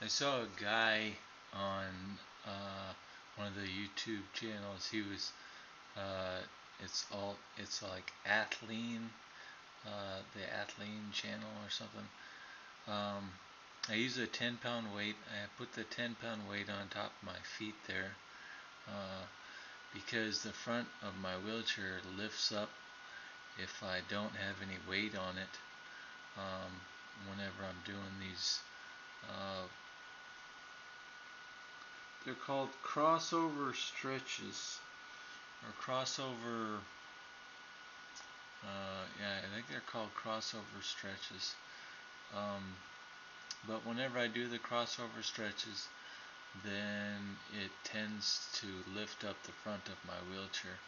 I saw a guy on one of the YouTube channels. He was uh, it's like Athlean, the Athlean channel or something. Um, I use a 10-pound weight. I put the 10-pound weight on top of my feet there uh, because the front of my wheelchair lifts up if I don't have any weight on it. Whenever I'm doing these uh, they're called crossover stretches or crossover. Yeah, I think they're called crossover stretches. Um, but whenever I do the crossover stretches, then it tends to lift up the front of my wheelchair.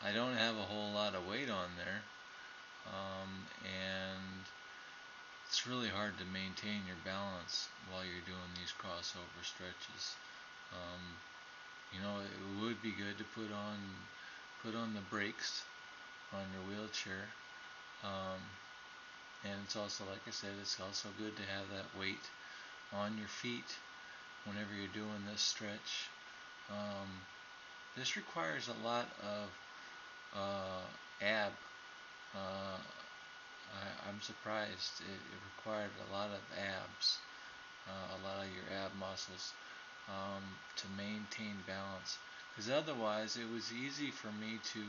I don't have a whole lot of weight on there, and it's really hard to maintain your balance while you're doing these crossover stretches. Um, it would be good to put on the brakes on your wheelchair, um, and it's also, like I said, it's also good to have that weight on your feet whenever you're doing this stretch. Um, this requires a lot of ab. Uh, I'm surprised it required a lot of abs, a lot of your ab muscles to maintain balance. Because otherwise, it was easy for me to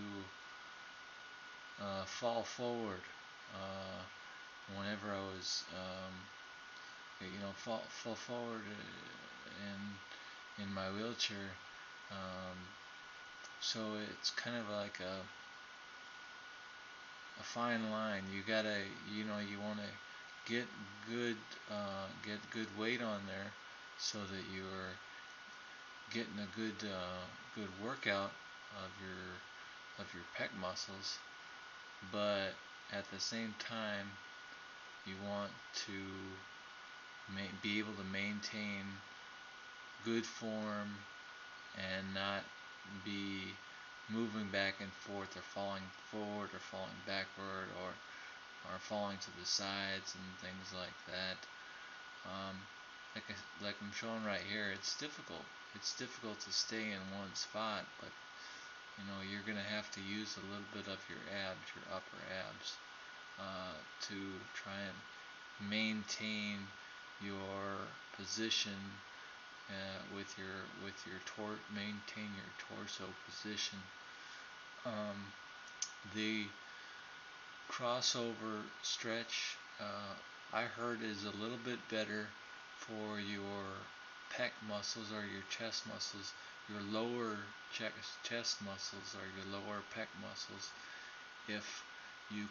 fall forward whenever I was, fall forward in my wheelchair. Um, so it's kind of like a fine line. You want to get good weight on there so that you're getting a good workout of your pec muscles, but at the same time you want to be able to maintain good form and not be moving back and forth or falling forward or falling backward or falling to the sides and things like that. Um, like I'm showing right here, it's difficult. It's difficult to stay in one spot, but you're going to have to use a little bit of your abs, your upper abs, to try and maintain your position maintain your torso position. The crossover stretch, I heard, is a little bit better for your pec muscles or your chest muscles, your lower chest muscles or your lower pec muscles. If you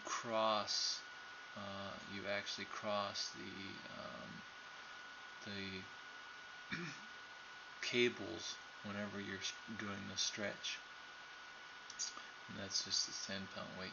you actually cross the cables whenever you're doing the stretch. And that's just the 10-pound weight.